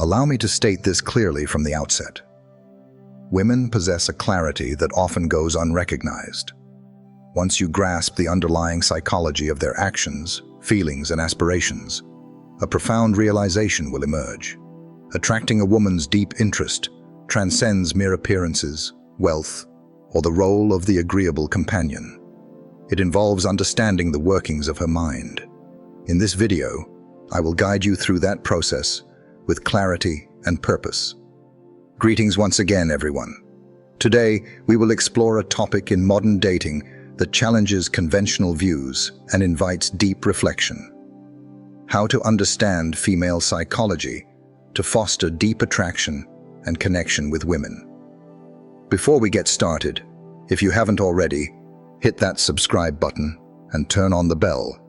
Allow me to state this clearly from the outset. Women possess a clarity that often goes unrecognized. Once you grasp the underlying psychology of their actions, feelings, and aspirations, a profound realization will emerge. Attracting a woman's deep interest transcends mere appearances, wealth, or the role of the agreeable companion. It involves understanding the workings of her mind. In this video, I will guide you through that process with clarity and purpose. Greetings once again, everyone. Today, we will explore a topic in modern dating that challenges conventional views and invites deep reflection. How to understand female psychology to foster deep attraction and connection with women. Before we get started, if you haven't already, hit that subscribe button and turn on the bell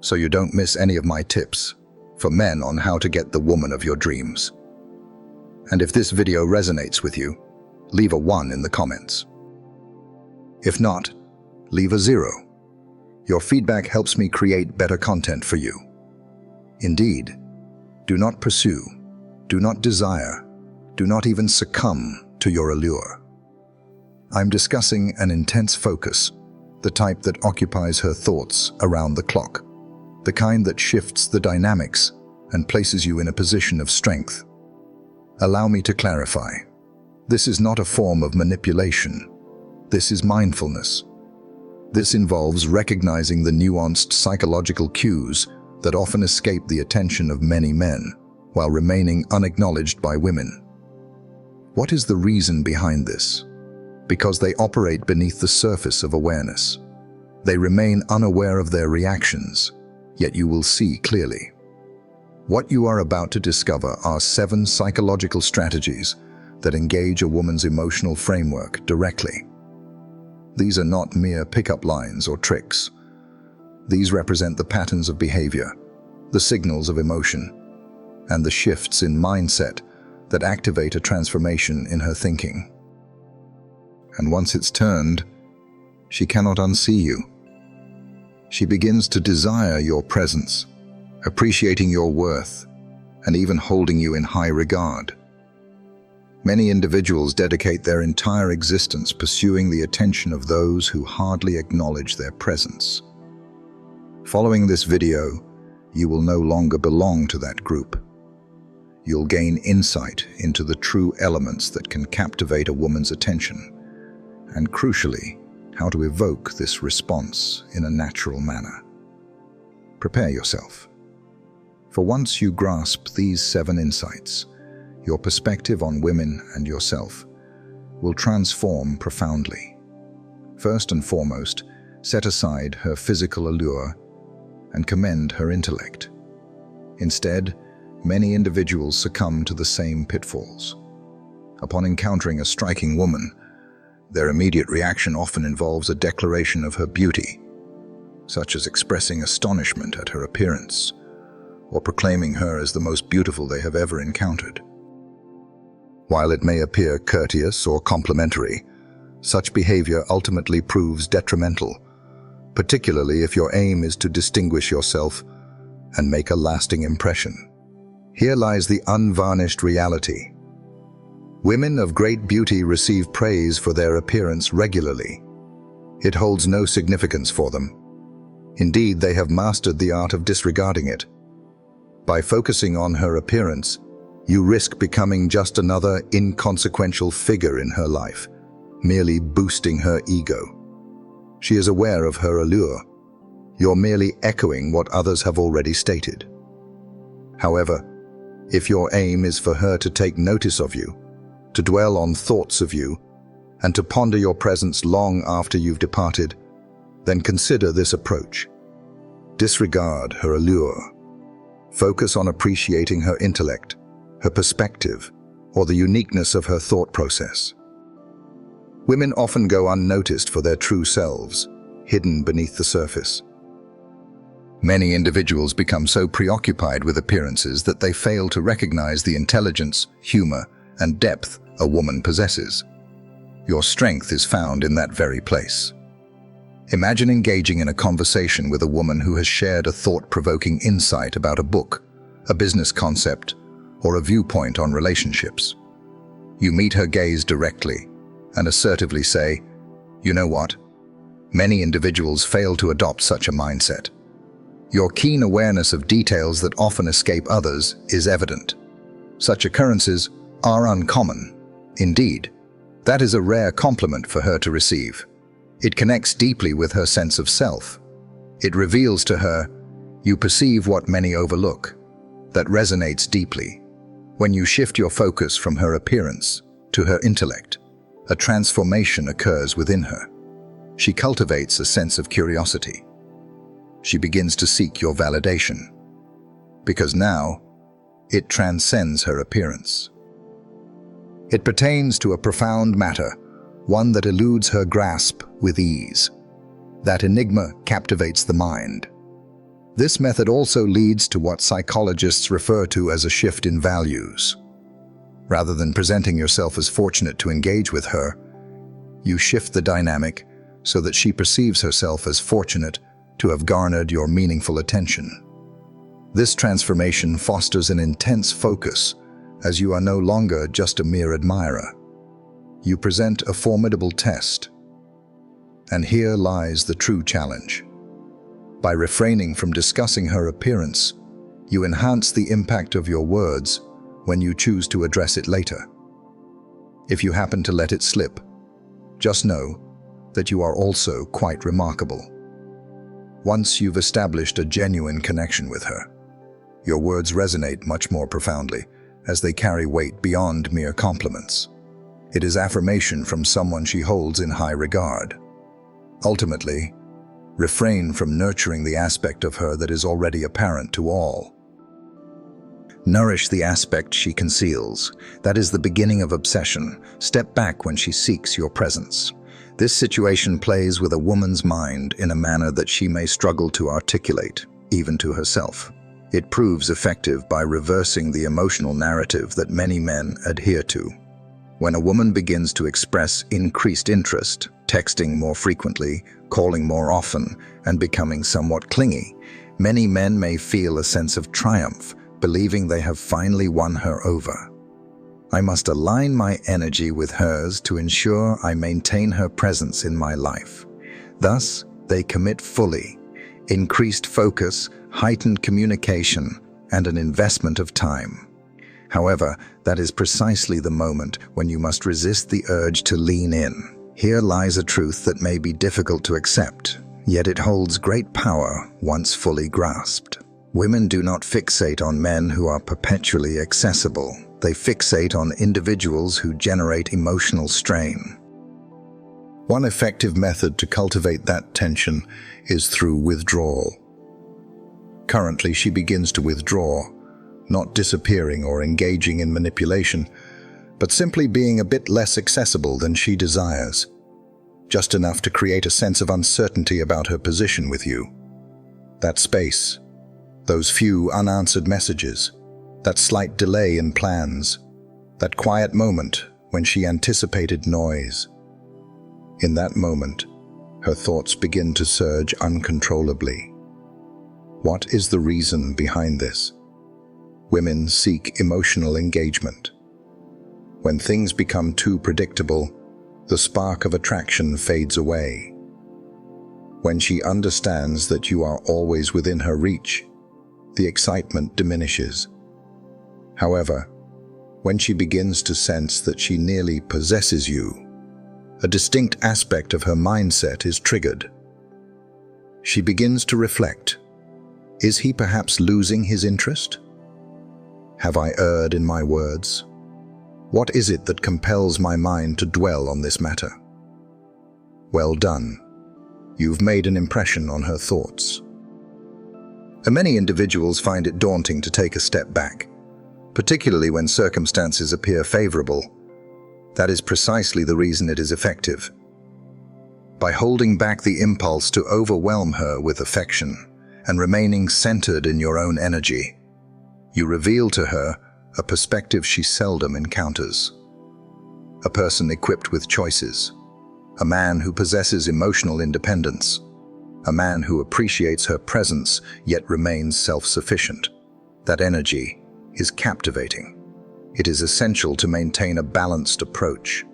so you don't miss any of my tips for men on how to get the woman of your dreams. And if this video resonates with you, leave a 1 in the comments. If not, leave a 0. Your feedback helps me create better content for you. Indeed, do not pursue, do not desire, do not even succumb to your allure. I'm discussing an intense focus, the type that occupies her thoughts around the clock, the kind that shifts the dynamics and places you in a position of strength. Allow me to clarify. This is not a form of manipulation. This is mindfulness. This involves recognizing the nuanced psychological cues that often escape the attention of many men while remaining unacknowledged by women. What is the reason behind this? Because they operate beneath the surface of awareness. They remain unaware of their reactions, yet you will see clearly. What you are about to discover are 7 psychological strategies that engage a woman's emotional framework directly. These are not mere pickup lines or tricks. These represent the patterns of behavior, the signals of emotion, and the shifts in mindset that activate a transformation in her thinking. And once it's turned, she cannot unsee you. She begins to desire your presence, appreciating your worth, and even holding you in high regard. Many individuals dedicate their entire existence pursuing the attention of those who hardly acknowledge their presence. Following this video, you will no longer belong to that group. You'll gain insight into the true elements that can captivate a woman's attention, and crucially, how to evoke this response in a natural manner. Prepare yourself. For once you grasp these 7 insights, your perspective on women and yourself will transform profoundly. First and foremost, set aside her physical allure and commend her intellect. Instead, many individuals succumb to the same pitfalls. Upon encountering a striking woman, their immediate reaction often involves a declaration of her beauty, such as expressing astonishment at her appearance or proclaiming her as the most beautiful they have ever encountered. While it may appear courteous or complimentary, such behavior ultimately proves detrimental, particularly if your aim is to distinguish yourself and make a lasting impression. Here lies the unvarnished reality. Women of great beauty receive praise for their appearance regularly. It holds no significance for them. Indeed, they have mastered the art of disregarding it. By focusing on her appearance, you risk becoming just another inconsequential figure in her life, merely boosting her ego. She is aware of her allure. You're merely echoing what others have already stated. However, if your aim is for her to take notice of you, to dwell on thoughts of you, and to ponder your presence long after you've departed, then consider this approach. Disregard her allure. Focus on appreciating her intellect, her perspective, or the uniqueness of her thought process. Women often go unnoticed for their true selves, hidden beneath the surface. Many individuals become so preoccupied with appearances that they fail to recognize the intelligence, humor, and depth a woman possesses. Your strength is found in that very place. Imagine engaging in a conversation with a woman who has shared a thought-provoking insight about a book, a business concept, or a viewpoint on relationships. You meet her gaze directly and assertively say, "You know what?" Many individuals fail to adopt such a mindset. Your keen awareness of details that often escape others is evident. Such occurrences are uncommon. Indeed, that is a rare compliment for her to receive. It connects deeply with her sense of self. It reveals to her, "You perceive what many overlook." That resonates deeply. When you shift your focus from her appearance to her intellect, a transformation occurs within her. She cultivates a sense of curiosity. She begins to seek your validation, because now it transcends her appearance. It pertains to a profound matter, one that eludes her grasp with ease. That enigma captivates the mind. This method also leads to what psychologists refer to as a shift in values. Rather than presenting yourself as fortunate to engage with her, you shift the dynamic so that she perceives herself as fortunate to have garnered your meaningful attention. This transformation fosters an intense focus, as you are no longer just a mere admirer. You present a formidable test. And here lies the true challenge. By refraining from discussing her appearance, you enhance the impact of your words when you choose to address it later. If you happen to let it slip, just know that you are also quite remarkable. Once you've established a genuine connection with her, your words resonate much more profoundly, as they carry weight beyond mere compliments. It is affirmation from someone she holds in high regard. Ultimately, refrain from nurturing the aspect of her that is already apparent to all. Nourish the aspect she conceals. That is the beginning of obsession. Step back when she seeks your presence. This situation plays with a woman's mind in a manner that she may struggle to articulate, even to herself. It proves effective by reversing the emotional narrative that many men adhere to. When a woman begins to express increased interest, texting more frequently, calling more often, and becoming somewhat clingy, many men may feel a sense of triumph, believing they have finally won her over. I must align my energy with hers to ensure I maintain her presence in my life. Thus, they commit fully, increased focus, heightened communication, and an investment of time. However, that is precisely the moment when you must resist the urge to lean in. Here lies a truth that may be difficult to accept, yet it holds great power once fully grasped. Women do not fixate on men who are perpetually accessible. They fixate on individuals who generate emotional strain. One effective method to cultivate that tension is through withdrawal. Currently, she begins to withdraw, not disappearing or engaging in manipulation, but simply being a bit less accessible than she desires, just enough to create a sense of uncertainty about her position with you. That space, those few unanswered messages, that slight delay in plans, that quiet moment when she anticipated noise. In that moment, her thoughts begin to surge uncontrollably. What is the reason behind this? Women seek emotional engagement. When things become too predictable, the spark of attraction fades away. When she understands that you are always within her reach, the excitement diminishes. However, when she begins to sense that she nearly possesses you, a distinct aspect of her mindset is triggered. She begins to reflect. Is he perhaps losing his interest? Have I erred in my words? What is it that compels my mind to dwell on this matter? Well done. You've made an impression on her thoughts. Many individuals find it daunting to take a step back, particularly when circumstances appear favorable. That is precisely the reason it is effective. By holding back the impulse to overwhelm her with affection and remaining centered in your own energy, you reveal to her a perspective she seldom encounters. A person equipped with choices, a man who possesses emotional independence, a man who appreciates her presence yet remains self-sufficient. That energy, is captivating. It is essential to maintain a balanced approach.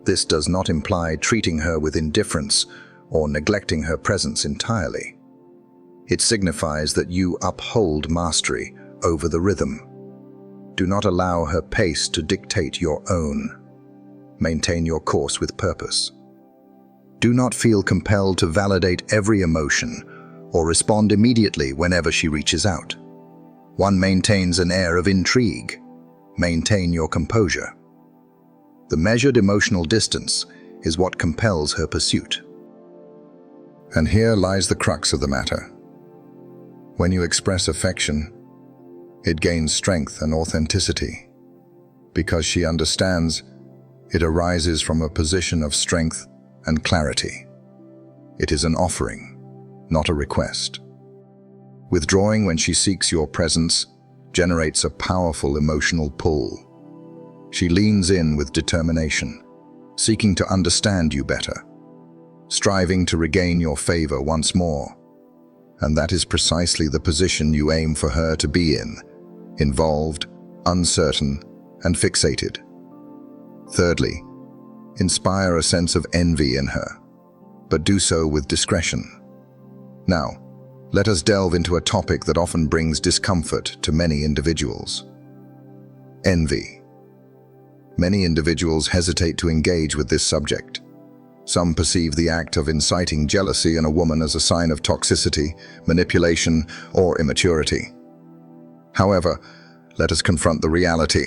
This does not imply treating her with indifference or neglecting her presence entirely. It signifies that you uphold mastery over the rhythm. Do not allow her pace to dictate your own. Maintain your course with purpose. Do not feel compelled to validate every emotion or respond immediately whenever she reaches out. One maintains an air of intrigue. Maintain your composure. The measured emotional distance is what compels her pursuit. And here lies the crux of the matter. When you express affection, it gains strength and authenticity. Because she understands, it arises from a position of strength and clarity. It is an offering, not a request. Withdrawing when she seeks your presence generates a powerful emotional pull. She leans in with determination, seeking to understand you better, striving to regain your favor once more. And that is precisely the position you aim for her to be in, involved, uncertain, and fixated. Thirdly, inspire a sense of envy in her, but do so with discretion. Now, let us delve into a topic that often brings discomfort to many individuals. Envy. Many individuals hesitate to engage with this subject. Some perceive the act of inciting jealousy in a woman as a sign of toxicity, manipulation, or immaturity. However, let us confront the reality.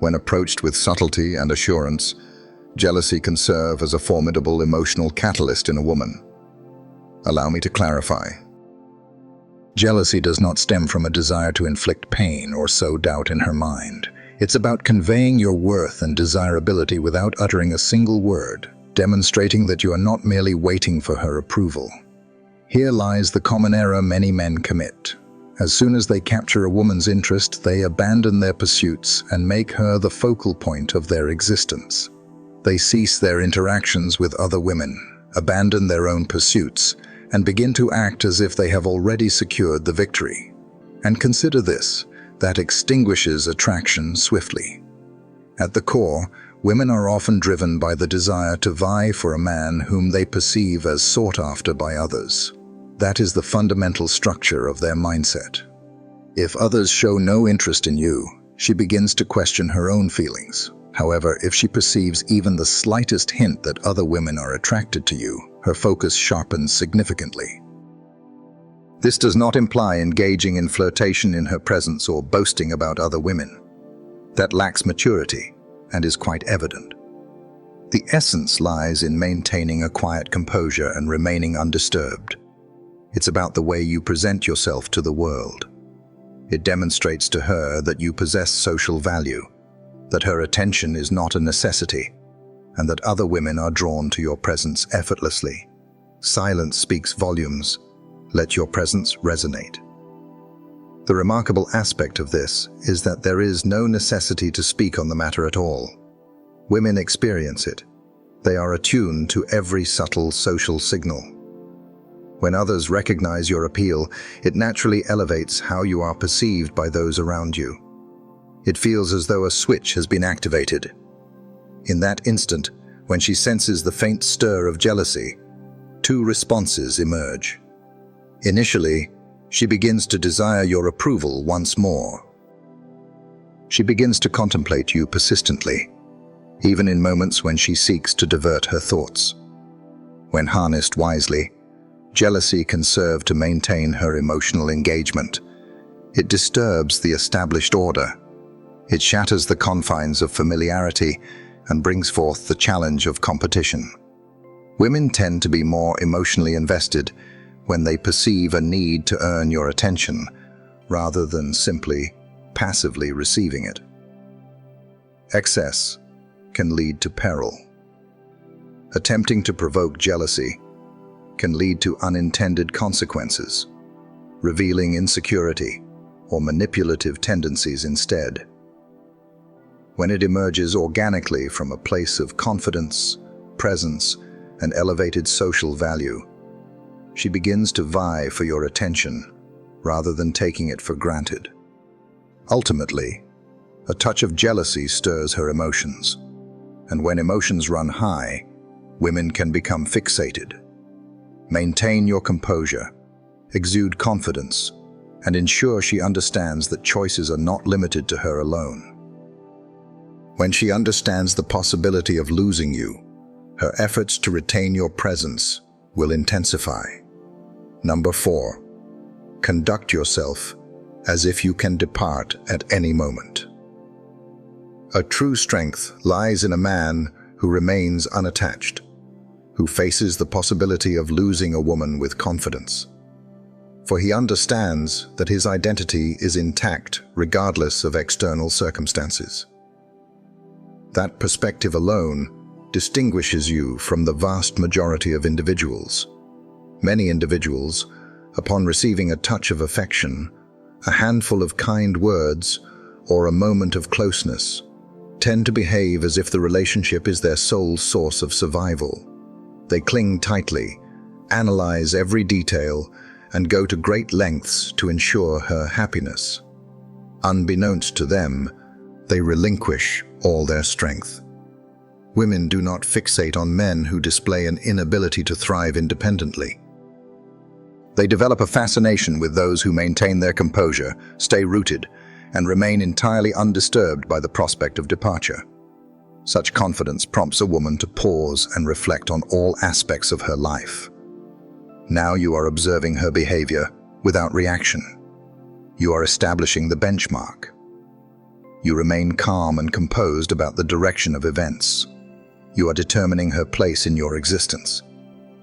When approached with subtlety and assurance, jealousy can serve as a formidable emotional catalyst in a woman. Allow me to clarify. Jealousy does not stem from a desire to inflict pain or sow doubt in her mind. It's about conveying your worth and desirability without uttering a single word, demonstrating that you are not merely waiting for her approval. Here lies the common error many men commit. As soon as they capture a woman's interest, they abandon their pursuits and make her the focal point of their existence. They cease their interactions with other women, abandon their own pursuits, and begin to act as if they have already secured the victory. And consider this, that extinguishes attraction swiftly. At the core, women are often driven by the desire to vie for a man whom they perceive as sought after by others. That is the fundamental structure of their mindset. If others show no interest in you, she begins to question her own feelings. However, if she perceives even the slightest hint that other women are attracted to you, her focus sharpens significantly. This does not imply engaging in flirtation in her presence or boasting about other women. That lacks maturity and is quite evident. The essence lies in maintaining a quiet composure and remaining undisturbed. It's about the way you present yourself to the world. It demonstrates to her that you possess social value, that her attention is not a necessity, and that other women are drawn to your presence effortlessly. Silence speaks volumes. Let your presence resonate. The remarkable aspect of this is that there is no necessity to speak on the matter at all. Women experience it. They are attuned to every subtle social signal. When others recognize your appeal, it naturally elevates how you are perceived by those around you. It feels as though a switch has been activated. In that instant, when she senses the faint stir of jealousy, two responses emerge. Initially, she begins to desire your approval once more. She begins to contemplate you persistently, even in moments when she seeks to divert her thoughts. When harnessed wisely, jealousy can serve to maintain her emotional engagement. It disturbs the established order. It shatters the confines of familiarity and brings forth the challenge of competition. Women tend to be more emotionally invested when they perceive a need to earn your attention, rather than simply passively receiving it. Excess can lead to peril. Attempting to provoke jealousy can lead to unintended consequences, revealing insecurity or manipulative tendencies instead. When it emerges organically from a place of confidence, presence, and elevated social value, she begins to vie for your attention rather than taking it for granted. Ultimately, a touch of jealousy stirs her emotions, and when emotions run high, women can become fixated. Maintain your composure, exude confidence, and ensure she understands that choices are not limited to her alone. When she understands the possibility of losing you, her efforts to retain your presence will intensify. Number 4, conduct yourself as if you can depart at any moment. A true strength lies in a man who remains unattached, who faces the possibility of losing a woman with confidence. For he understands that his identity is intact regardless of external circumstances. That perspective alone distinguishes you from the vast majority of individuals. Many individuals, upon receiving a touch of affection, a handful of kind words, or a moment of closeness, tend to behave as if the relationship is their sole source of survival. They cling tightly, analyze every detail, and go to great lengths to ensure her happiness. Unbeknownst to them, they relinquish all their strength. Women do not fixate on men who display an inability to thrive independently. They develop a fascination with those who maintain their composure, stay rooted, and remain entirely undisturbed by the prospect of departure. Such confidence prompts a woman to pause and reflect on all aspects of her life. Now you are observing her behavior without reaction. You are establishing the benchmark. You remain calm and composed about the direction of events. You are determining her place in your existence.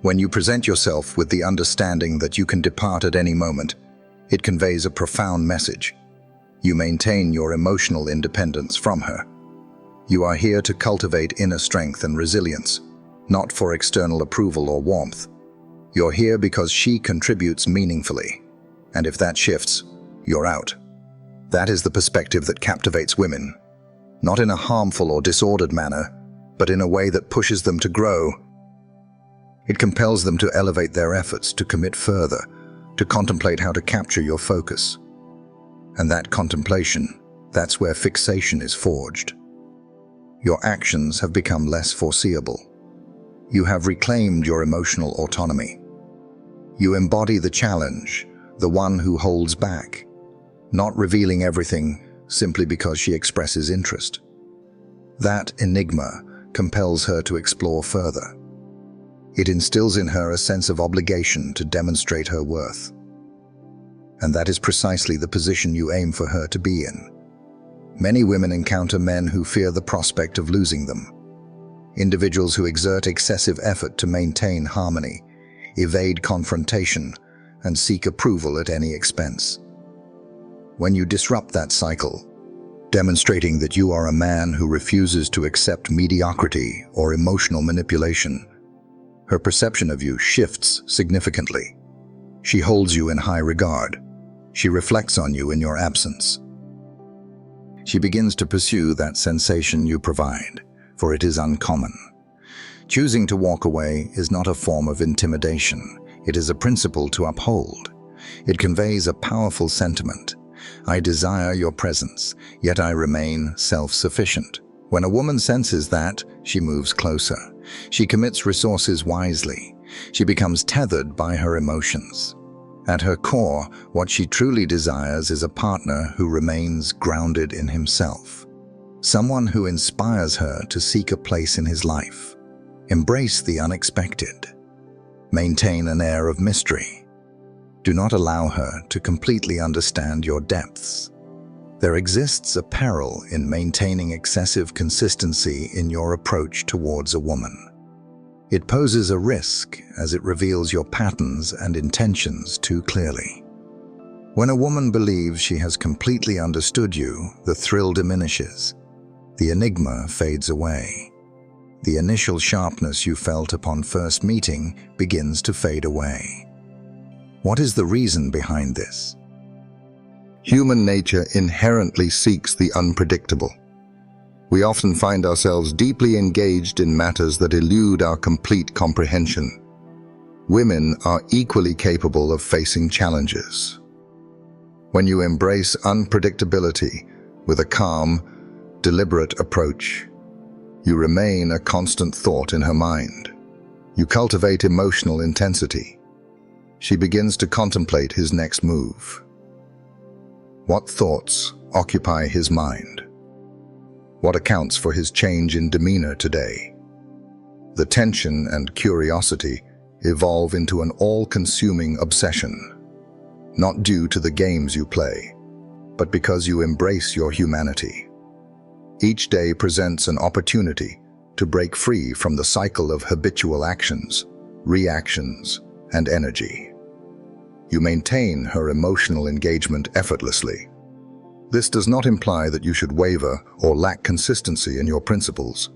When you present yourself with the understanding that you can depart at any moment, it conveys a profound message. You maintain your emotional independence from her. You are here to cultivate inner strength and resilience, not for external approval or warmth. You're here because she contributes meaningfully, and if that shifts, you're out. That is the perspective that captivates women, not in a harmful or disordered manner, but in a way that pushes them to grow. It compels them to elevate their efforts, to commit further, to contemplate how to capture your focus. And that contemplation, that's where fixation is forged. Your actions have become less foreseeable. You have reclaimed your emotional autonomy. You embody the challenge, the one who holds back, not revealing everything simply because she expresses interest. That enigma compels her to explore further. It instills in her a sense of obligation to demonstrate her worth. And that is precisely the position you aim for her to be in. Many women encounter men who fear the prospect of losing them. Individuals who exert excessive effort to maintain harmony, evade confrontation, and seek approval at any expense. When you disrupt that cycle, demonstrating that you are a man who refuses to accept mediocrity or emotional manipulation, her perception of you shifts significantly. She holds you in high regard. She reflects on you in your absence. She begins to pursue that sensation you provide, for it is uncommon. Choosing to walk away is not a form of intimidation. It is a principle to uphold. It conveys a powerful sentiment. I desire your presence, yet I remain self-sufficient. When a woman senses that, she moves closer. She commits resources wisely. She becomes tethered by her emotions. At her core, what she truly desires is a partner who remains grounded in himself. Someone who inspires her to seek a place in his life. Embrace the unexpected. Maintain an air of mystery. Do not allow her to completely understand your depths. There exists a peril in maintaining excessive consistency in your approach towards a woman. It poses a risk as it reveals your patterns and intentions too clearly. When a woman believes she has completely understood you, the thrill diminishes. The enigma fades away. The initial sharpness you felt upon first meeting begins to fade away. What is the reason behind this? Human nature inherently seeks the unpredictable. We often find ourselves deeply engaged in matters that elude our complete comprehension. Women are equally capable of facing challenges. When you embrace unpredictability with a calm, deliberate approach, you remain a constant thought in her mind. You cultivate emotional intensity. She begins to contemplate his next move. What thoughts occupy his mind? What accounts for his change in demeanor today? The tension and curiosity evolve into an all-consuming obsession, not due to the games you play, but because you embrace your humanity. Each day presents an opportunity to break free from the cycle of habitual actions, reactions, and energy. You maintain her emotional engagement effortlessly. This does not imply that you should waver or lack consistency in your principles.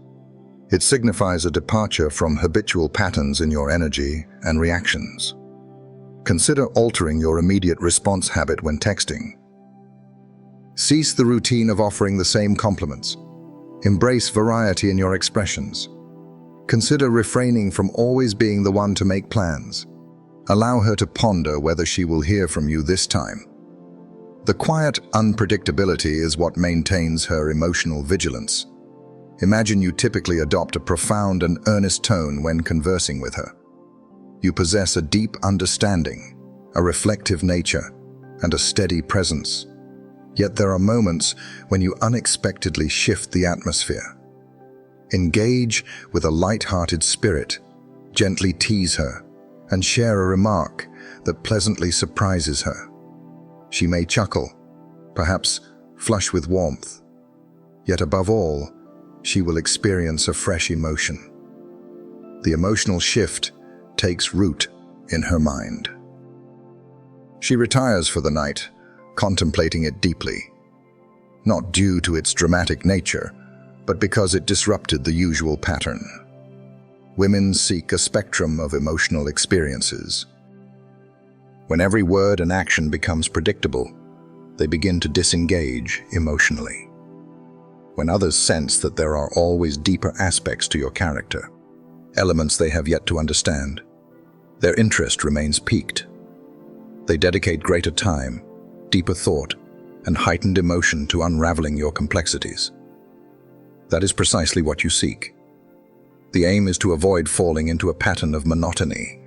It signifies a departure from habitual patterns in your energy and reactions. Consider altering your immediate response habit when texting. Cease the routine of offering the same compliments. Embrace variety in your expressions. Consider refraining from always being the one to make plans. Allow her to ponder whether she will hear from you this time. The quiet unpredictability is what maintains her emotional vigilance. Imagine you typically adopt a profound and earnest tone when conversing with her. You possess a deep understanding, a reflective nature, and a steady presence. Yet there are moments when you unexpectedly shift the atmosphere. Engage with a light-hearted spirit, gently tease her, and share a remark that pleasantly surprises her. She may chuckle, perhaps flush with warmth. Yet above all, she will experience a fresh emotion. The emotional shift takes root in her mind. She retires for the night, contemplating it deeply, not due to its dramatic nature, but because it disrupted the usual pattern. Women seek a spectrum of emotional experiences. When every word and action becomes predictable, they begin to disengage emotionally. When others sense that there are always deeper aspects to your character, elements they have yet to understand, their interest remains piqued. They dedicate greater time, deeper thought, and heightened emotion to unraveling your complexities. That is precisely what you seek. The aim is to avoid falling into a pattern of monotony.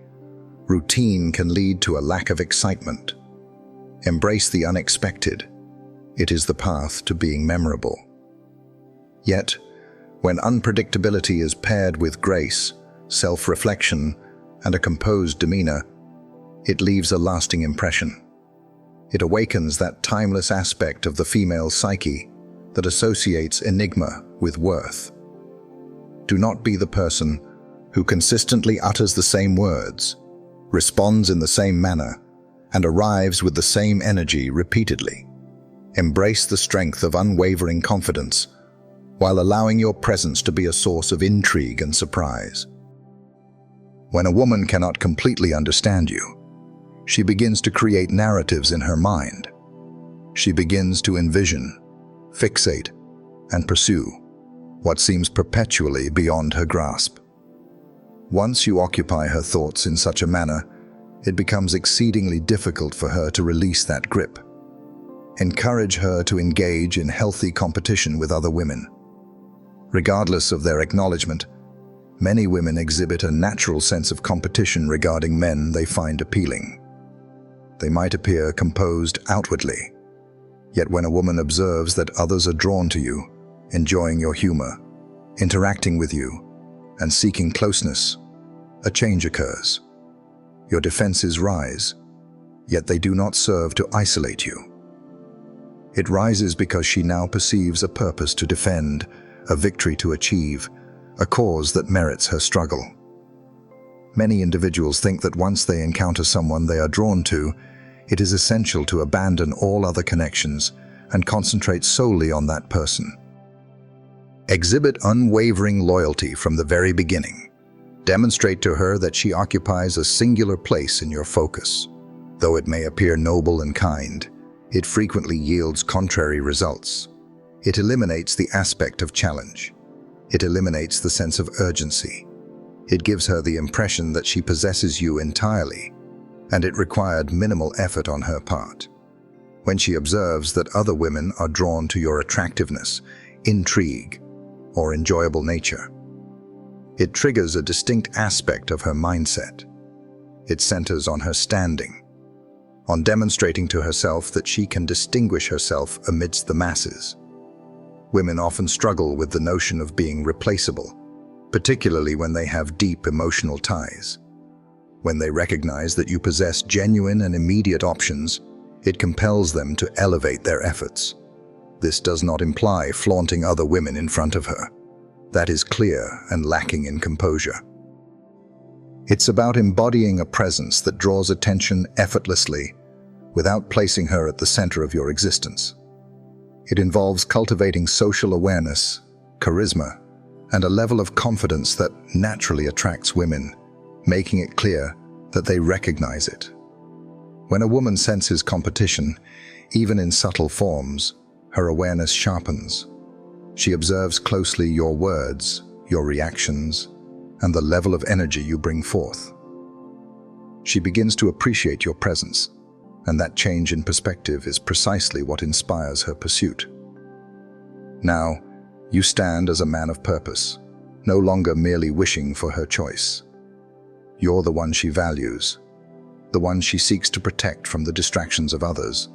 Routine can lead to a lack of excitement. Embrace the unexpected. It is the path to being memorable. Yet, when unpredictability is paired with grace, self-reflection, and a composed demeanor, it leaves a lasting impression. It awakens that timeless aspect of the female psyche that associates enigma with worth. Do not be the person who consistently utters the same words, responds in the same manner, and arrives with the same energy repeatedly. Embrace the strength of unwavering confidence while allowing your presence to be a source of intrigue and surprise. When a woman cannot completely understand you, she begins to create narratives in her mind. She begins to envision, fixate, and pursue what seems perpetually beyond her grasp. Once you occupy her thoughts in such a manner, it becomes exceedingly difficult for her to release that grip. Encourage her to engage in healthy competition with other women. Regardless of their acknowledgement, many women exhibit a natural sense of competition regarding men they find appealing. They might appear composed outwardly, yet when a woman observes that others are drawn to you, enjoying your humor, interacting with you, and seeking closeness, a change occurs. Your defenses rise, yet they do not serve to isolate you. It rises because she now perceives a purpose to defend, a victory to achieve, a cause that merits her struggle. Many individuals think that once they encounter someone they are drawn to, it is essential to abandon all other connections and concentrate solely on that person. Exhibit unwavering loyalty from the very beginning. Demonstrate to her that she occupies a singular place in your focus. Though it may appear noble and kind, it frequently yields contrary results. It eliminates the aspect of challenge. It eliminates the sense of urgency. It gives her the impression that she possesses you entirely, and it required minimal effort on her part. when she observes that other women are drawn to your attractiveness, intrigue, or enjoyable nature. It triggers a distinct aspect of her mindset. It centers on her standing, on demonstrating to herself that she can distinguish herself amidst the masses. Women often struggle with the notion of being replaceable, particularly when they have deep emotional ties. When they recognize that you possess genuine and immediate options, it compels them to elevate their efforts. This does not imply flaunting other women in front of her. That is clear and lacking in composure. It's about embodying a presence that draws attention effortlessly without placing her at the center of your existence. It involves cultivating social awareness, charisma, and a level of confidence that naturally attracts women, making it clear that they recognize it. When a woman senses competition, even in subtle forms, her awareness sharpens. She observes closely your words, your reactions, and the level of energy you bring forth. She begins to appreciate your presence, and that change in perspective is precisely what inspires her pursuit. Now, you stand as a man of purpose, no longer merely wishing for her choice. You're the one she values, the one she seeks to protect from the distractions of others.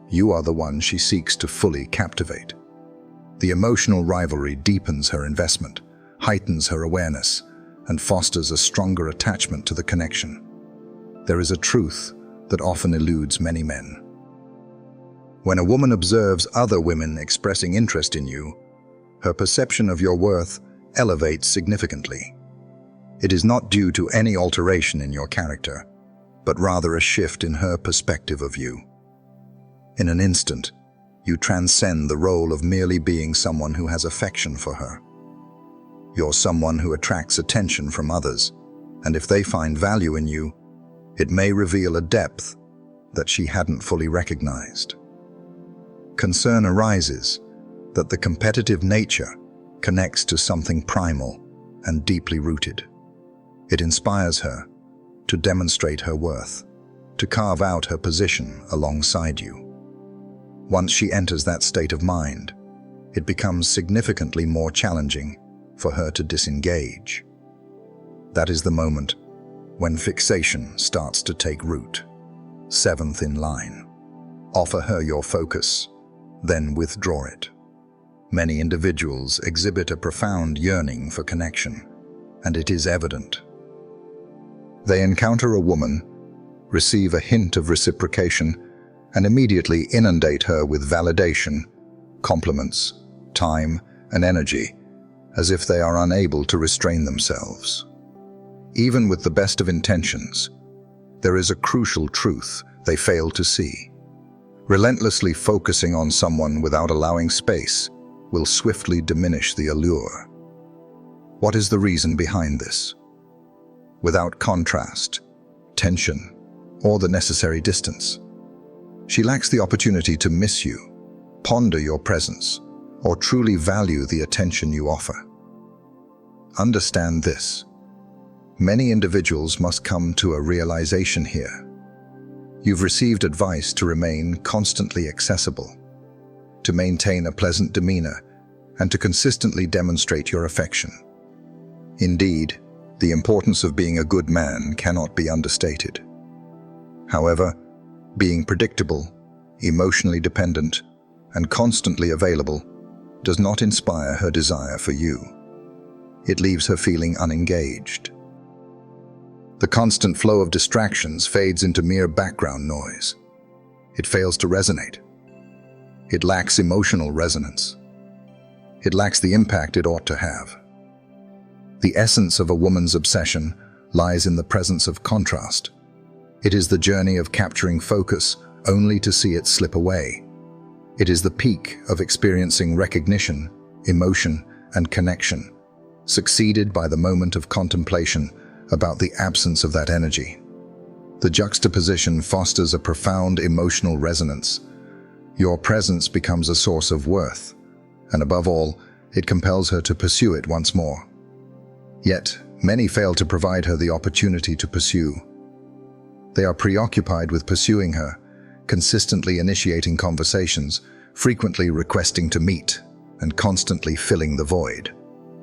You are the one she seeks to fully captivate. The emotional rivalry deepens her investment, heightens her awareness, and fosters a stronger attachment to the connection. There is a truth that often eludes many men. When a woman observes other women expressing interest in you, her perception of your worth elevates significantly. It is not due to any alteration in your character, but rather a shift in her perspective of you. In an instant, you transcend the role of merely being someone who has affection for her. You're someone who attracts attention from others, and if they find value in you, it may reveal a depth that she hadn't fully recognized. Concern arises that the competitive nature connects to something primal and deeply rooted. It inspires her to demonstrate her worth, to carve out her position alongside you. Once she enters that state of mind, it becomes significantly more challenging for her to disengage. That is the moment when fixation starts to take root. Seventh in line. Offer her your focus, then withdraw it. Many individuals exhibit a profound yearning for connection, and it is evident. They encounter a woman, receive a hint of reciprocation, and immediately inundate her with validation, compliments, time, and energy, as if they are unable to restrain themselves. Even with the best of intentions, there is a crucial truth they fail to see. Relentlessly focusing on someone without allowing space will swiftly diminish the allure. What is the reason behind this? Without contrast, tension, or the necessary distance, she lacks the opportunity to miss you, ponder your presence, or truly value the attention you offer. Understand this. Many individuals must come to a realization here. You've received advice to remain constantly accessible, to maintain a pleasant demeanor, and to consistently demonstrate your affection. Indeed, the importance of being a good man cannot be understated. However, being predictable, emotionally dependent, and constantly available does not inspire her desire for you. It leaves her feeling unengaged. The constant flow of distractions fades into mere background noise. It fails to resonate. It lacks emotional resonance. It lacks the impact it ought to have. The essence of a woman's obsession lies in the presence of contrast. It is the journey of capturing focus only to see it slip away. It is the peak of experiencing recognition, emotion, and connection, succeeded by the moment of contemplation about the absence of that energy. The juxtaposition fosters a profound emotional resonance. Your presence becomes a source of worth, and above all, it compels her to pursue it once more. Yet, many fail to provide her the opportunity to pursue. They are preoccupied with pursuing her, consistently initiating conversations, frequently requesting to meet, and constantly filling the void,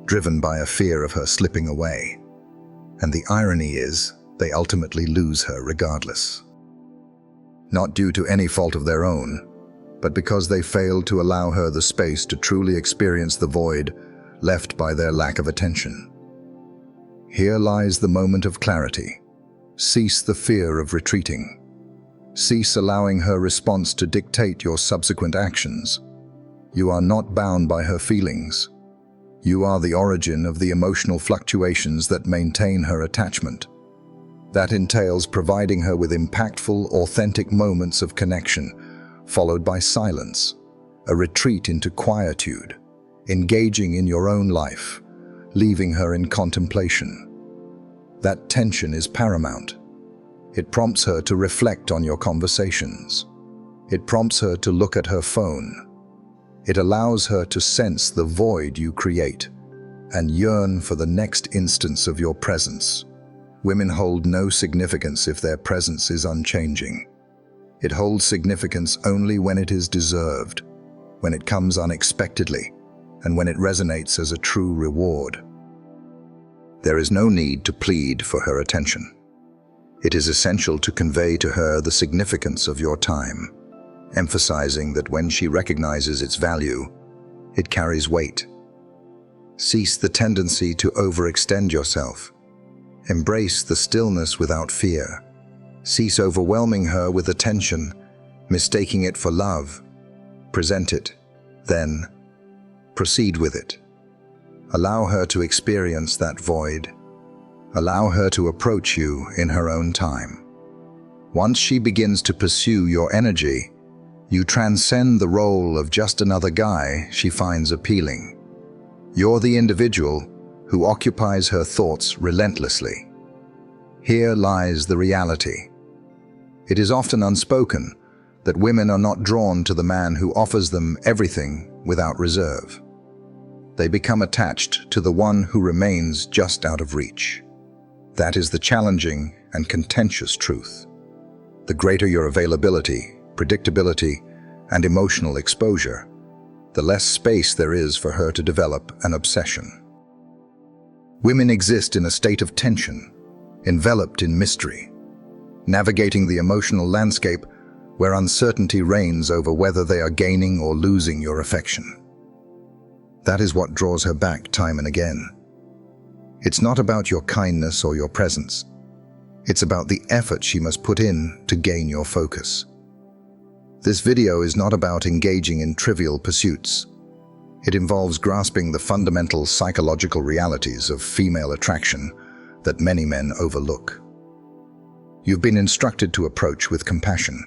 driven by a fear of her slipping away. And the irony is, they ultimately lose her regardless. Not due to any fault of their own, but because they failed to allow her the space to truly experience the void left by their lack of attention. Here lies the moment of clarity. Cease the fear of retreating. Cease allowing her response to dictate your subsequent actions. You are not bound by her feelings. You are the origin of the emotional fluctuations that maintain her attachment. That entails providing her with impactful, authentic moments of connection, followed by silence, a retreat into quietude, engaging in your own life, leaving her in contemplation. That tension is paramount. It prompts her to reflect on your conversations. It prompts her to look at her phone. It allows her to sense the void you create and yearn for the next instance of your presence. Women hold no significance if their presence is unchanging. It holds significance only when it is deserved, when it comes unexpectedly, and when it resonates as a true reward. There is no need to plead for her attention. It is essential to convey to her the significance of your time, emphasizing that when she recognizes its value, it carries weight. Cease the tendency to overextend yourself. Embrace the stillness without fear. Cease overwhelming her with attention, mistaking it for love. Present it, then proceed with it. Allow her to experience that void. Allow her to approach you in her own time. Once she begins to pursue your energy, you transcend the role of just another guy she finds appealing. You're the individual who occupies her thoughts relentlessly. Here lies the reality. It is often unspoken that women are not drawn to the man who offers them everything without reserve. They become attached to the one who remains just out of reach. That is the challenging and contentious truth. The greater your availability, predictability, and emotional exposure, the less space there is for her to develop an obsession. Women exist in a state of tension, enveloped in mystery, navigating the emotional landscape where uncertainty reigns over whether they are gaining or losing your affection. That is what draws her back time and again. It's not about your kindness or your presence. It's about the effort she must put in to gain your focus. This video is not about engaging in trivial pursuits. It involves grasping the fundamental psychological realities of female attraction that many men overlook. You've been instructed to approach with compassion,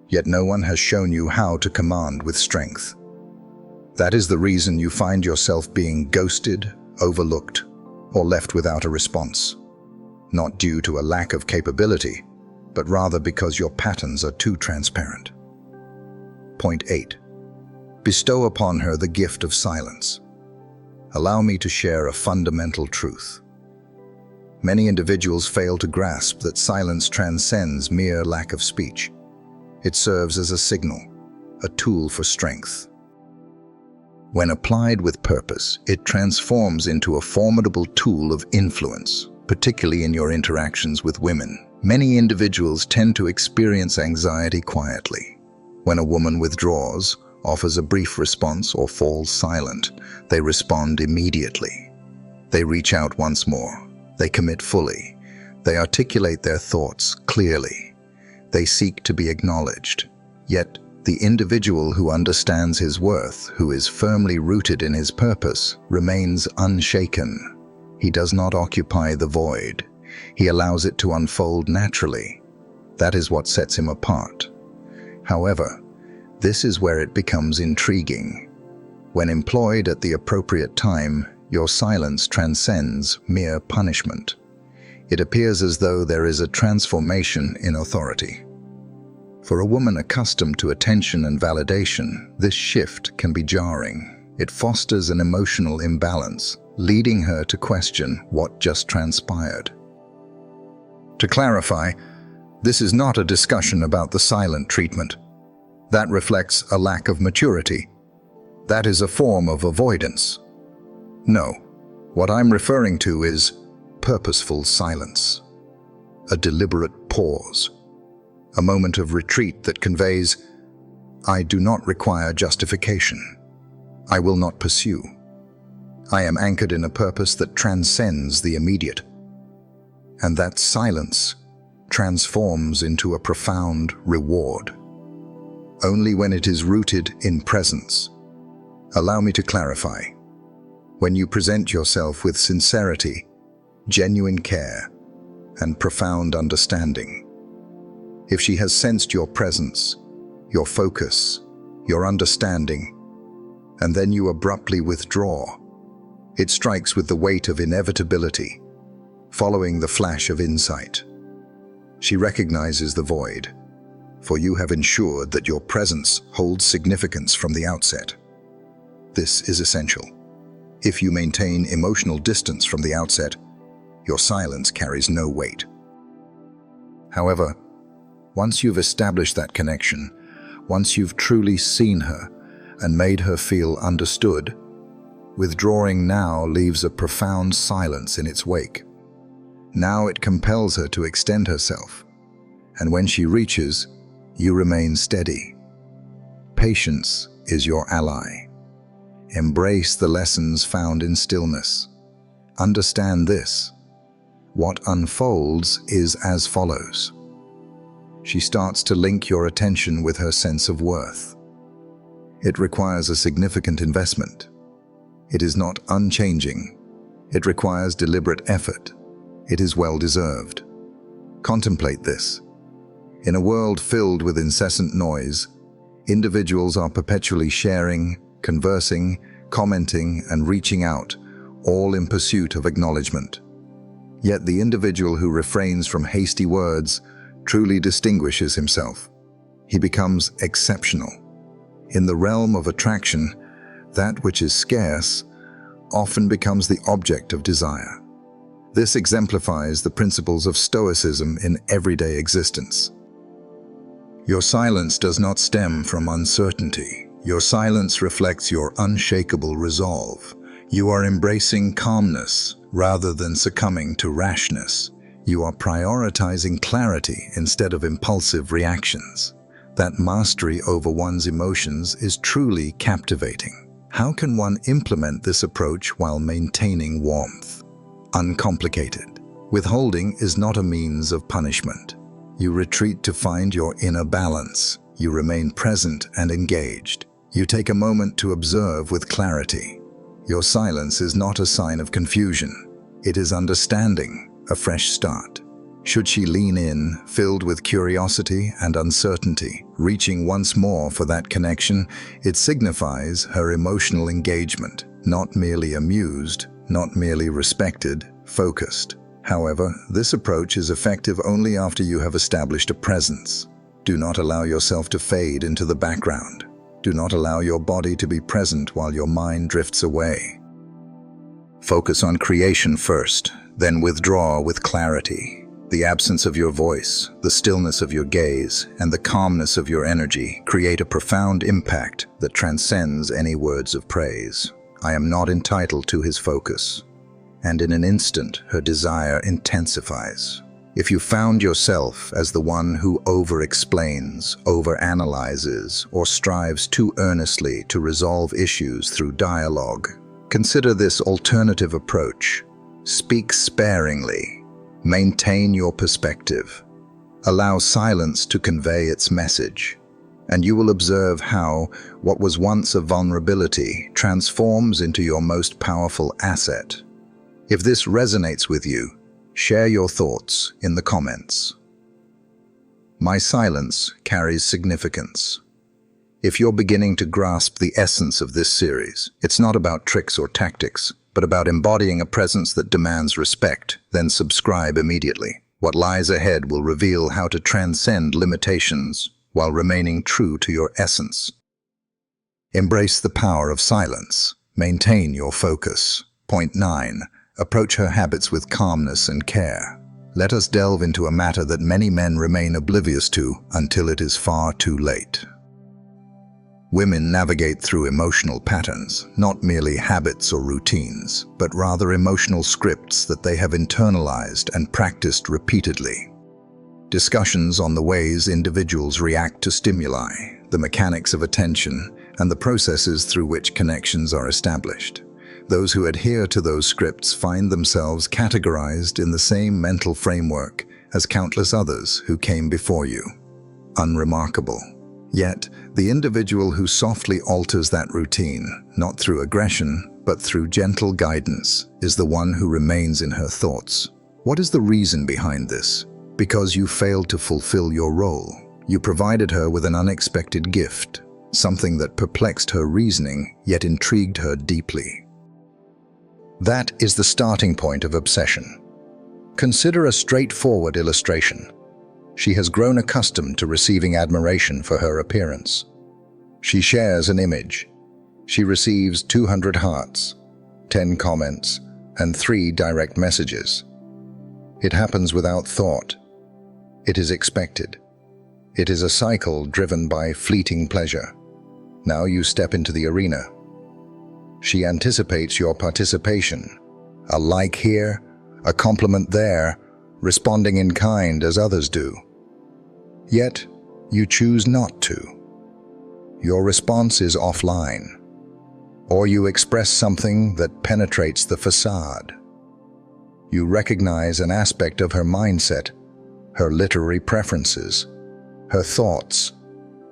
yet no one has shown you how to command with strength. That is the reason you find yourself being ghosted, overlooked, or left without a response. Not due to a lack of capability, but rather because your patterns are too transparent. Point 8. Bestow upon her the gift of silence. Allow me to share a fundamental truth. Many individuals fail to grasp that silence transcends mere lack of speech. It serves as a signal, a tool for strength. When applied with purpose, it transforms into a formidable tool of influence, particularly in your interactions with women. Many individuals tend to experience anxiety quietly. When a woman withdraws, offers a brief response, or falls silent, they respond immediately. They reach out once more. They commit fully. They articulate their thoughts clearly. They seek to be acknowledged. Yet, the individual who understands his worth, who is firmly rooted in his purpose, remains unshaken. He does not occupy the void. He allows it to unfold naturally. That is what sets him apart. However, this is where it becomes intriguing. When employed at the appropriate time, your silence transcends mere punishment. It appears as though there is a transformation in authority. For a woman accustomed to attention and validation, this shift can be jarring. It fosters an emotional imbalance, leading her to question what just transpired. To clarify, This is not a discussion about the silent treatment. That reflects a lack of maturity. That is a form of avoidance. No, what I'm referring to is purposeful silence. A deliberate pause. A moment of retreat that conveys, I do not require justification. I will not pursue. I am anchored in a purpose that transcends the immediate. And that silence transforms into a profound reward. Only when it is rooted in presence. Allow me to clarify. When you present yourself with sincerity, genuine care, and profound understanding. If she has sensed your presence, your focus, your understanding, and then you abruptly withdraw, it strikes with the weight of inevitability, following the flash of insight. She recognizes the void, for you have ensured that your presence holds significance from the outset. This is essential. If you maintain emotional distance from the outset, your silence carries no weight. However, once you've established that connection, once you've truly seen her and made her feel understood, withdrawing now leaves a profound silence in its wake. Now it compels her to extend herself, and when she reaches, you remain steady. Patience is your ally. Embrace the lessons found in stillness. Understand this. What unfolds is as follows. She starts to link your attention with her sense of worth. It requires a significant investment. It is not unchanging. It requires deliberate effort. It is well-deserved. Contemplate this. In a world filled with incessant noise, individuals are perpetually sharing, conversing, commenting, and reaching out, all in pursuit of acknowledgement. Yet the individual who refrains from hasty words truly distinguishes himself. He becomes exceptional. In the realm of attraction, that which is scarce often becomes the object of desire. This exemplifies the principles of Stoicism in everyday existence. Your silence does not stem from uncertainty. Your silence reflects your unshakable resolve. You are embracing calmness rather than succumbing to rashness. You are prioritizing clarity instead of impulsive reactions. That mastery over one's emotions is truly captivating. How can one implement this approach while maintaining warmth? Uncomplicated. Withholding is not a means of punishment. You retreat to find your inner balance. You remain present and engaged. You take a moment to observe with clarity. Your silence is not a sign of confusion. It is understanding, a fresh start. Should she lean in, filled with curiosity and uncertainty, reaching once more for that connection, it signifies her emotional engagement, not merely amused, not merely respected, focused. However, this approach is effective only after you have established a presence. Do not allow yourself to fade into the background. Do not allow your body to be present while your mind drifts away. Focus on creation first, then withdraw with clarity. The absence of your voice, the stillness of your gaze, and the calmness of your energy create a profound impact that transcends any words of praise. I am not entitled to his focus. And in an instant, her desire intensifies. If you found yourself as the one who over-explains, over-analyzes, or strives too earnestly to resolve issues through dialogue, consider this alternative approach. Speak sparingly. Maintain your perspective. Allow silence to convey its message, and you will observe how what was once a vulnerability transforms into your most powerful asset. If this resonates with you, share your thoughts in the comments. My silence carries significance. If you're beginning to grasp the essence of this series, it's not about tricks or tactics, but about embodying a presence that demands respect, then subscribe immediately. What lies ahead will reveal how to transcend limitations while remaining true to your essence. Embrace the power of silence. Maintain your focus. Point 9. Approach her habits with calmness and care. let us delve into a matter that many men remain oblivious to until it is far too late. Women navigate through emotional patterns, not merely habits or routines, but rather emotional scripts that they have internalized and practiced repeatedly. Discussions on the ways individuals react to stimuli, the mechanics of attention, and the processes through which connections are established. Those who adhere to those scripts find themselves categorized in the same mental framework as countless others who came before you. Unremarkable. Yet, the individual who softly alters that routine, not through aggression, but through gentle guidance, is the one who remains in her thoughts. What is the reason behind this? Because you failed to fulfill your role. You provided her with an unexpected gift, something that perplexed her reasoning, yet intrigued her deeply. That is the starting point of obsession. Consider a straightforward illustration. She has grown accustomed to receiving admiration for her appearance. She shares an image. She receives 200 hearts, 10 comments, and 3 direct messages. It happens without thought. It is expected. It is a cycle driven by fleeting pleasure. Now you step into the arena. She anticipates your participation. A like here, a compliment there, responding in kind as others do. Yet, you choose not to. Your response is offline, or you express something that penetrates the facade. You recognize an aspect of her mindset, her literary preferences, her thoughts,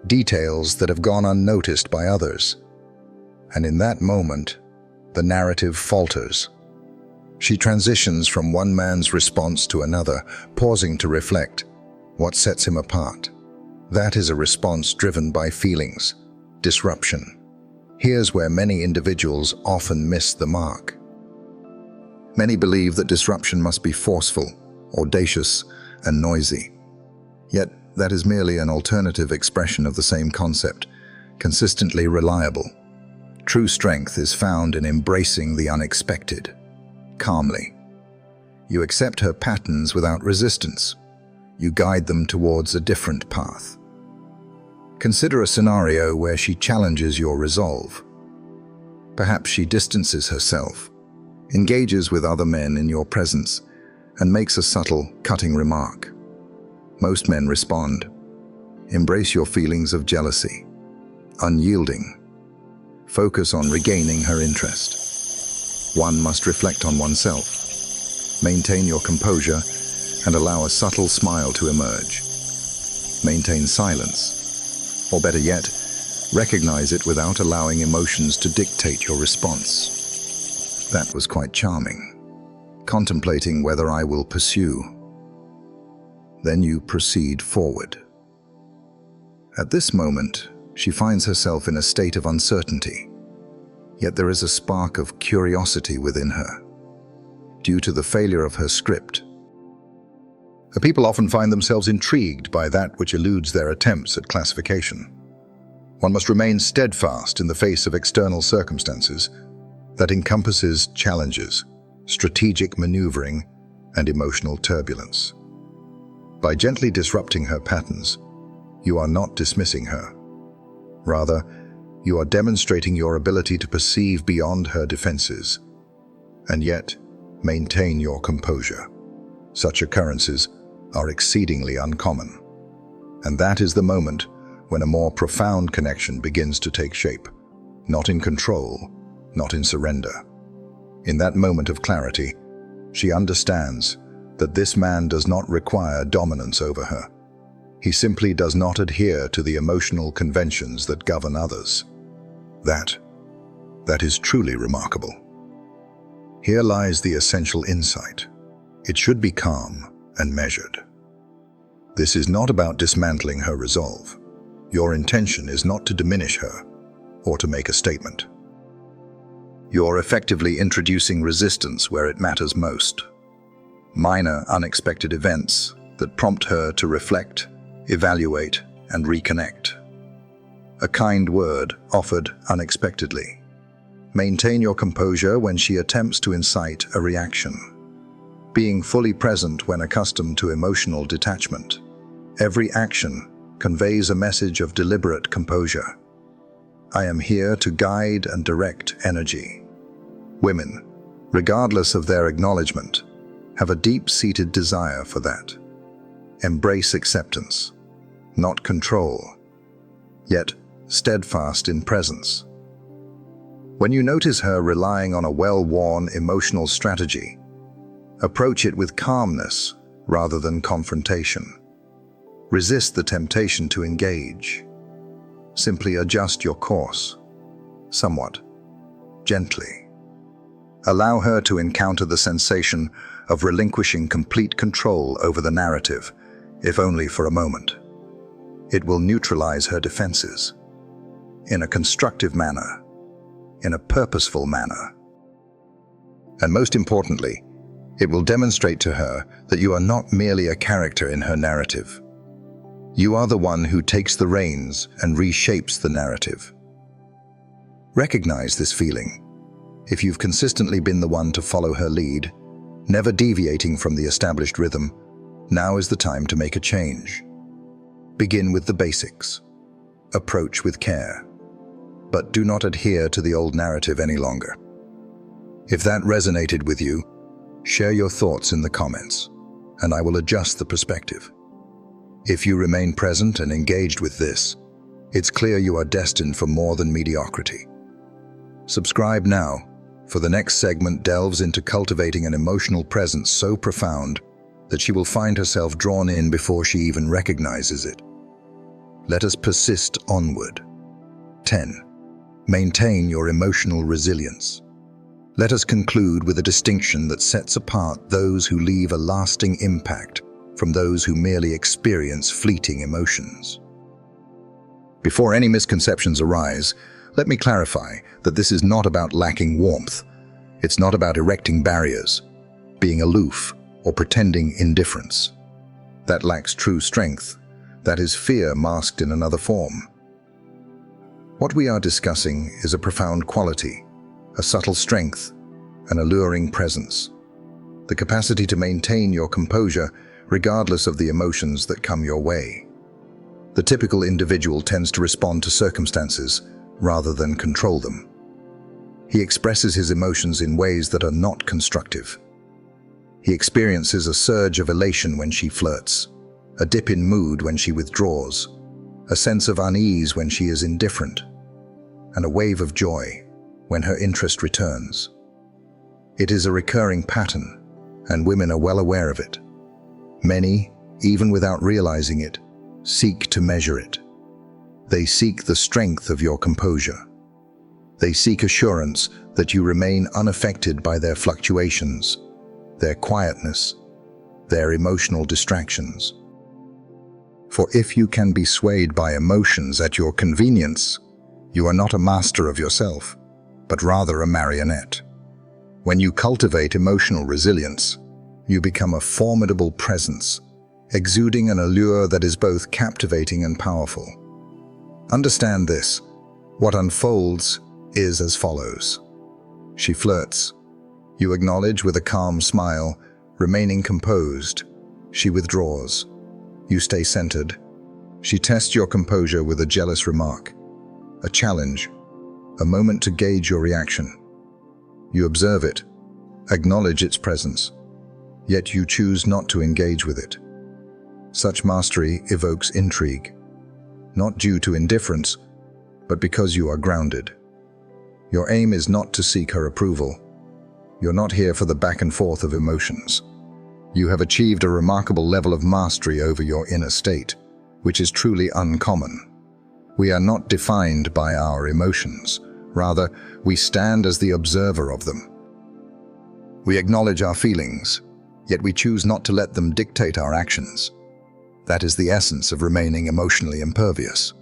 details that have gone unnoticed by others. And in that moment, the narrative falters. She transitions from one man's response to another, pausing to reflect. What sets him apart? That is a response driven by feelings, disruption. Here's where many individuals often miss the mark. Many believe that disruption must be forceful, audacious, and noisy. Yet, that is merely an alternative expression of the same concept, consistently reliable. True strength is found in embracing the unexpected, calmly. You accept her patterns without resistance. You guide them towards a different path. Consider a scenario where she challenges your resolve. Perhaps she distances herself, engages with other men in your presence, and makes a subtle, cutting remark. Most men respond. Embrace your feelings of jealousy. Unyielding. Focus on regaining her interest. One must reflect on oneself. Maintain your composure and allow a subtle smile to emerge. Maintain silence, or better yet, recognize it without allowing emotions to dictate your response. That was quite charming. Contemplating whether I will pursue. Then you proceed forward. At this moment, she finds herself in a state of uncertainty, yet there is a spark of curiosity within her. Due to the failure of her script, people often find themselves intrigued by that which eludes their attempts at classification. One must remain steadfast in the face of external circumstances that encompasses challenges, strategic maneuvering, and emotional turbulence. By gently disrupting her patterns, you are not dismissing her. Rather, you are demonstrating your ability to perceive beyond her defenses, and yet maintain your composure. Such occurrences are exceedingly uncommon, and that is the moment when a more profound connection begins to take shape, not in control, not in surrender. In that moment of clarity, she understands that this man does not require dominance over her. He simply does not adhere to the emotional conventions that govern others. That is truly remarkable. Here lies the essential insight. It should be calm and measured. This is not about dismantling her resolve. Your intention is not to diminish her or to make a statement. You're effectively introducing resistance where it matters most. Minor, unexpected events that prompt her to reflect, evaluate, and reconnect. A kind word offered unexpectedly. Maintain your composure when she attempts to incite a reaction. being fully present when accustomed to emotional detachment. Every action conveys a message of deliberate composure. I am here to guide and direct energy. Women, regardless of their acknowledgement, have a deep-seated desire for that. Embrace acceptance, not control, yet steadfast in presence. When you notice her relying on a well-worn emotional strategy, approach it with calmness rather than confrontation. Resist the temptation to engage. Simply adjust your course, somewhat, gently. Allow her to encounter the sensation of relinquishing complete control over the narrative, if only for a moment. It will neutralize her defenses, in a constructive manner, in a purposeful manner. And most importantly, it will demonstrate to her that you are not merely a character in her narrative. You are the one who takes the reins and reshapes the narrative. Recognize this feeling. If you've consistently been the one to follow her lead, never deviating from the established rhythm, now is the time to make a change. Begin with the basics. Approach with care. But do not adhere to the old narrative any longer. If that resonated with you, share your thoughts in the comments, and I will adjust the perspective. If you remain present and engaged with this, it's clear you are destined for more than mediocrity. Subscribe now, for the next segment delves into cultivating an emotional presence so profound that she will find herself drawn in before she even recognizes it. Let us persist onward. 10. Maintain your emotional resilience. Let us conclude with a distinction that sets apart those who leave a lasting impact from those who merely experience fleeting emotions. Before any misconceptions arise, let me clarify that this is not about lacking warmth. It's not about erecting barriers, being aloof, or pretending indifference. That lacks true strength. That is fear masked in another form. What we are discussing is a profound quality, a subtle strength, an alluring presence. The capacity to maintain your composure regardless of the emotions that come your way. The typical individual tends to respond to circumstances rather than control them. He expresses his emotions in ways that are not constructive. He experiences a surge of elation when she flirts, a dip in mood when she withdraws, a sense of unease when she is indifferent, and a wave of joy when her interest returns. It is a recurring pattern, and women are well aware of it. Many, even without realizing it, seek to measure it. They seek the strength of your composure. They seek assurance that you remain unaffected by their fluctuations, their quietness, their emotional distractions. For if you can be swayed by emotions at your convenience, you are not a master of yourself, but rather a marionette. When you cultivate emotional resilience, you become a formidable presence, exuding an allure that is both captivating and powerful. Understand this. What unfolds is as follows. She flirts. You acknowledge with a calm smile, remaining composed. She withdraws. You stay centered. She tests your composure with a jealous remark, a challenge, a moment to gauge your reaction. You observe it, acknowledge its presence, yet you choose not to engage with it. Such mastery evokes intrigue, not due to indifference, but because you are grounded. Your aim is not to seek her approval. You're not here for the back and forth of emotions. You have achieved a remarkable level of mastery over your inner state, which is truly uncommon. We are not defined by our emotions. Rather, we stand as the observer of them. We acknowledge our feelings, yet we choose not to let them dictate our actions. That is the essence of remaining emotionally impervious.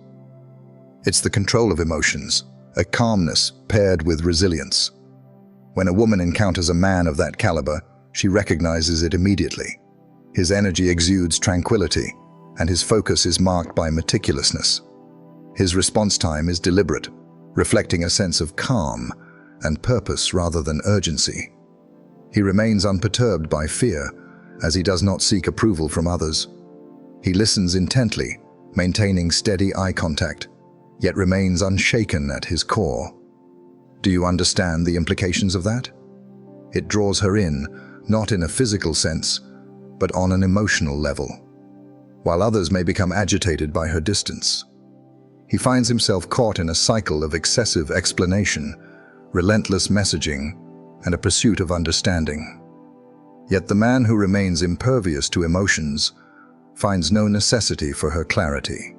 It's the control of emotions, a calmness paired with resilience. When a woman encounters a man of that caliber, she recognizes it immediately. His energy exudes tranquility, and his focus is marked by meticulousness. His response time is deliberate, reflecting a sense of calm and purpose rather than urgency. He remains unperturbed by fear, as he does not seek approval from others. He listens intently, maintaining steady eye contact, yet remains unshaken at his core. Do you understand the implications of that? It draws her in, not in a physical sense, but on an emotional level, while others may become agitated by her distance. He finds himself caught in a cycle of excessive explanation, relentless messaging, and a pursuit of understanding. Yet the man who remains impervious to emotions finds no necessity for her clarity.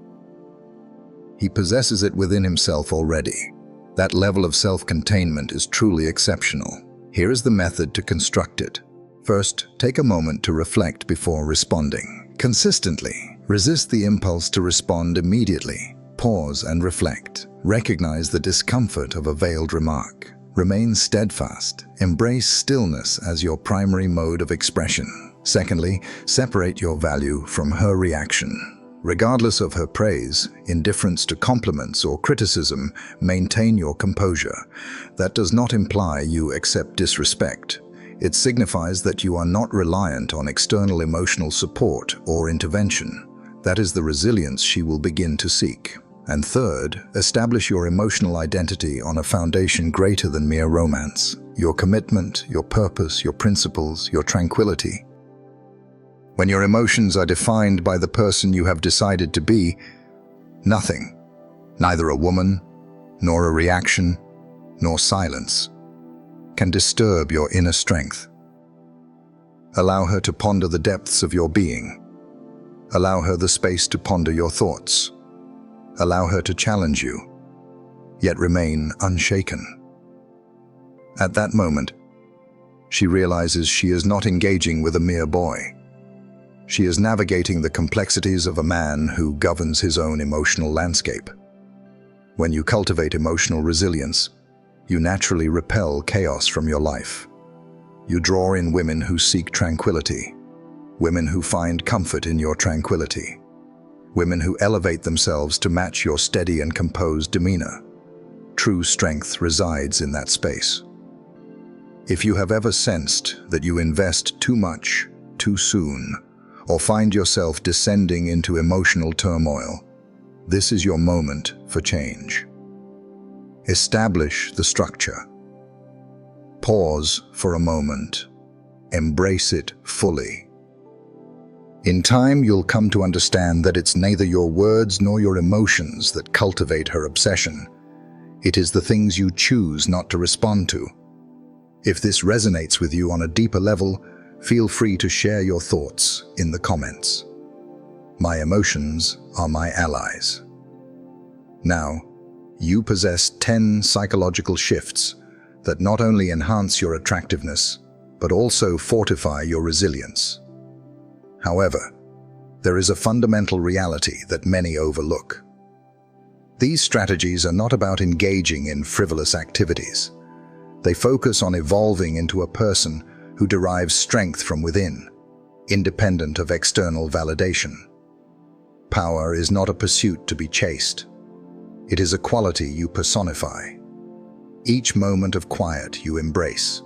He possesses it within himself already. That level of self-containment is truly exceptional. Here is the method to construct it. First, take a moment to reflect before responding. Consistently, resist the impulse to respond immediately. Pause and reflect. Recognize the discomfort of a veiled remark. Remain steadfast. Embrace stillness as your primary mode of expression. Secondly, separate your value from her reaction. Regardless of her praise, indifference to compliments, or criticism, maintain your composure. That does not imply you accept disrespect. It signifies that you are not reliant on external emotional support or intervention. That is the resilience she will begin to seek. And third, establish your emotional identity on a foundation greater than mere romance. Your commitment, your purpose, your principles, your tranquility. When your emotions are defined by the person you have decided to be, nothing, neither a woman, nor a reaction, nor silence, can disturb your inner strength. Allow her to ponder the depths of your being. Allow her the space to ponder your thoughts. Allow her to challenge you, yet remain unshaken. At that moment, she realizes she is not engaging with a mere boy. She is navigating the complexities of a man who governs his own emotional landscape. When you cultivate emotional resilience, you naturally repel chaos from your life. You draw in women who seek tranquility, women who find comfort in your tranquility, women who elevate themselves to match your steady and composed demeanor. True strength resides in that space. If you have ever sensed that you invest too much, too soon, or find yourself descending into emotional turmoil, this is your moment for change. Establish the structure. Pause for a moment. Embrace it fully. In time, you'll come to understand that it's neither your words nor your emotions that cultivate her obsession. It is the things you choose not to respond to. If this resonates with you on a deeper level, feel free to share your thoughts in the comments. My emotions are my allies. Now, you possess 10 psychological shifts that not only enhance your attractiveness, but also fortify your resilience. However, there is a fundamental reality that many overlook. These strategies are not about engaging in frivolous activities. They focus on evolving into a person who derives strength from within, independent of external validation. Power is not a pursuit to be chased. It is a quality you personify. Each moment of quiet you embrace.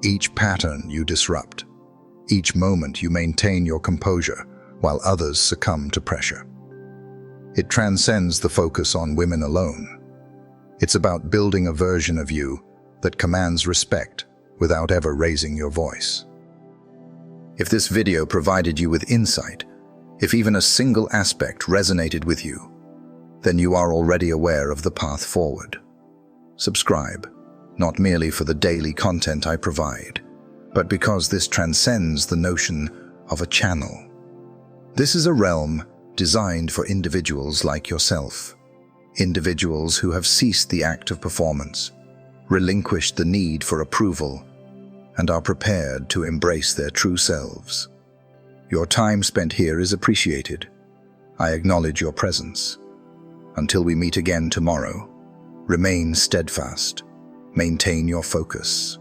Each pattern you disrupt. Each moment you maintain your composure while others succumb to pressure. It transcends the focus on women alone. It's about building a version of you that commands respect without ever raising your voice. If this video provided you with insight, if even a single aspect resonated with you, then you are already aware of the path forward. Subscribe, not merely for the daily content I provide, but because this transcends the notion of a channel. This is a realm designed for individuals like yourself, individuals who have ceased the act of performance, relinquished the need for approval, and are prepared to embrace their true selves. Your time spent here is appreciated. I acknowledge your presence. Until we meet again tomorrow, remain steadfast, maintain your focus,